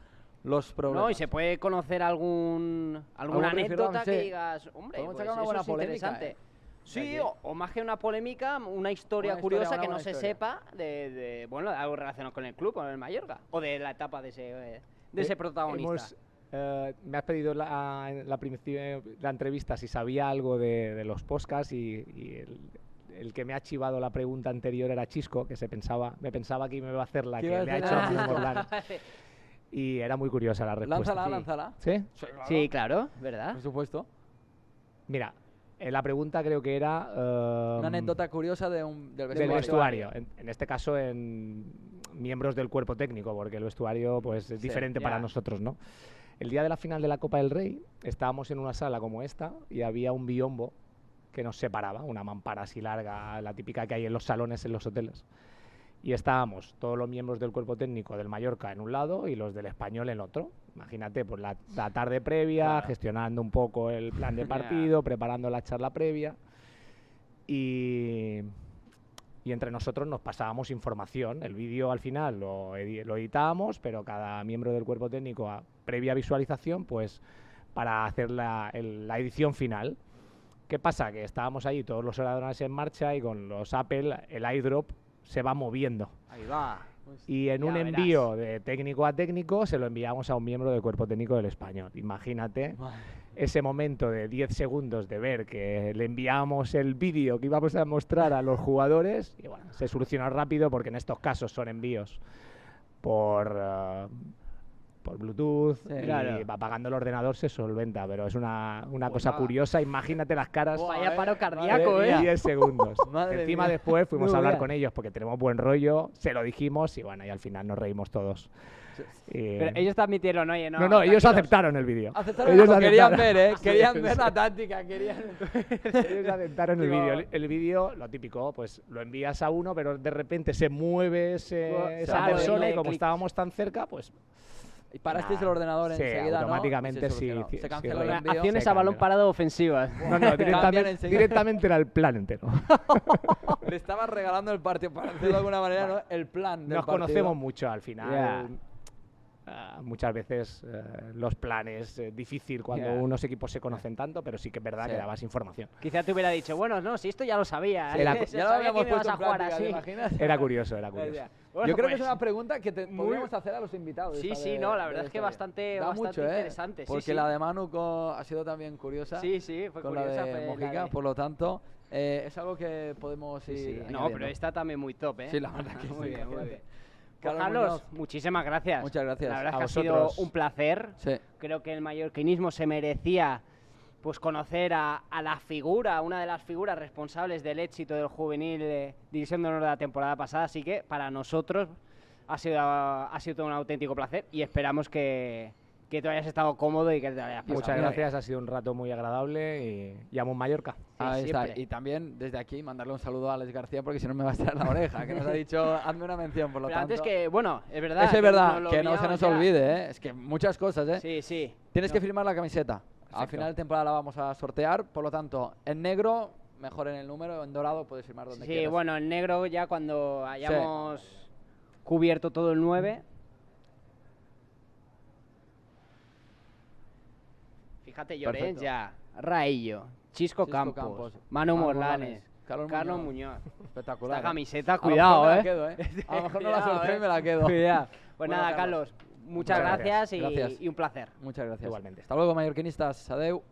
los problemas. No, y se puede conocer alguna Algún anécdota rifirrafes, que sí. digas, hombre, Podemos pues sacar una eso buena es polémica, interesante. ¿eh? Sí, Aquí. o más que una polémica, una historia Una historia, curiosa una que no buena se historia. sepa de algo relacionado con el club, con el Mallorca, o de la etapa de ese protagonista. Me has pedido la entrevista si sabía algo de los podcasts, y el que me ha chivado la pregunta anterior era Chisco, que me pensaba que me iba a hacer la ¿Qué que iba a me ha hacer? hecho Ah, Manu Chisco. Morlanes. Y era muy curiosa la respuesta. Lánzala. ¿Sí? Sí, claro, ¿verdad? Por supuesto. Mira, la pregunta creo que era... Una anécdota curiosa del del vestuario. vestuario. En este caso, en miembros del cuerpo técnico, porque el vestuario pues es Sí, diferente ya. para nosotros, ¿no? El día de la final de la Copa del Rey estábamos en una sala como esta y había un biombo que nos separaba, una mampara así larga, la típica que hay en los salones en los hoteles. Y estábamos todos los miembros del cuerpo técnico del Mallorca en un lado y los del Español en otro. Imagínate, pues la tarde previa, Claro. gestionando un poco el plan de partido, preparando la charla previa. Y entre nosotros nos pasábamos información. El vídeo al final lo editábamos, pero cada miembro del cuerpo técnico, previa visualización, pues para hacer la edición final. ¿Qué pasa? Que estábamos ahí todos los ordenadores en marcha y con los Apple el iDrop se va moviendo. Ahí va. Y en Ya un verás. envío de técnico a técnico se lo enviamos a un miembro del cuerpo técnico del Español. Imagínate ese momento de 10 segundos de ver que le enviamos el vídeo que íbamos a mostrar a los jugadores, y bueno, se solucionó rápido porque en estos casos son envíos por Bluetooth, Sí. y Claro. apagando el ordenador se solventa, pero es una Pues cosa nada. curiosa. Imagínate las caras. Vaya paro de cardíaco, ¿eh? 10 segundos. Madre Encima mía. después fuimos No a hablar veas. con ellos porque tenemos buen rollo, se lo dijimos y bueno, y al final nos reímos todos. Pero ellos te admitieron, oye, no. No, ellos tranquilos. aceptaron el vídeo. Aceptaron, Ellos lo querían aceptaron. ver, ¿eh? Sí, Querían sí. ver la táctica, querían... Ellos aceptaron el Digo- vídeo. El vídeo, lo típico, pues lo envías a uno, pero de repente se mueve esa Sale, persona y le como clic. estábamos tan cerca, pues Y parasteis el Nada. ordenador Sí, enseguida, ¿no? automáticamente Y se sí, solucionó. sí, Se sí, canceló el sí. envío. Acciones Se a balón cambió. parado ofensivas. no, enseguida. directamente era el plan entero. Le estabas regalando el partido, para decirlo de alguna manera, ¿no? El plan del Nos partido. conocemos mucho al final. Ya. Muchas veces los planes, difícil cuando Ya. unos equipos se conocen tanto, pero sí que es verdad Sí. que dabas información. Quizá te hubiera dicho, bueno, no, si esto ya lo sabía. Era- ¿eh? Se Ya lo sabía habíamos que me ibas puesto a en jugar práctica, ¿te así. imaginas? Era curioso, era curioso. Bueno, Yo creo que pues, es una pregunta que muy- podríamos hacer a los invitados. Sí, esta sí, de- no, la de verdad es que historia. bastante, Da bastante mucho, interesante. Sí, Porque sí. la de Manu ha sido también curiosa. Sí, sí, fue con curiosa. la de fue Mojica, de- por lo tanto, es algo que podemos Sí, ir sí. No, añadiendo. pero esta también muy top, ¿eh? Sí, la verdad que Muy sí, bien, muy imagínate. bien. Pues, Carlos Carlos, Muñoz. muchísimas gracias. Muchas gracias. La verdad es A que ha sido vosotros. un placer. Sí. Creo que el mallorquinismo se merecía pues conocer a la figura, una de las figuras responsables del éxito del juvenil División de Honor de la temporada pasada, así que para nosotros ha sido todo un auténtico placer y esperamos que tú hayas estado cómodo y que te hayas pasado Muchas bien. gracias, ha sido un rato muy agradable y llamo Mallorca. Ahí está. siempre. Y también desde aquí mandarle un saludo a Alex García porque si no me va a estar en la oreja, que nos ha dicho hazme una mención, por lo Pero tanto. antes que, bueno, es verdad. Eso es verdad, nos lo que no se nos olvidamos ya. olvide, ¿eh? Es que muchas cosas, ¿eh? Sí, sí. Tienes No. que firmar la camiseta. Al Perfecto. final de temporada la vamos a sortear, por lo tanto, en negro, mejor en el número, en dorado puedes firmar donde Sí, quieras. bueno, en negro ya cuando hayamos cubierto todo el 9. Fíjate, Llorens Perfecto. ya, Raillo, Chisco Campos, Manu Morlanes, Carlos Muñoz. Espectacular. Esta ¿eh? camiseta, A lo mejor cuidado, me la ¿eh? quedo, ¿eh? A lo mejor no la Cuidado, sorteo y ¿eh? me la quedo. Cuidado. Pues Bueno, nada, Carlos. Carlos, muchas Muchas gracias, gracias. y un placer. Muchas gracias. Igualmente. Hasta luego, mallorquinistas. Adeu.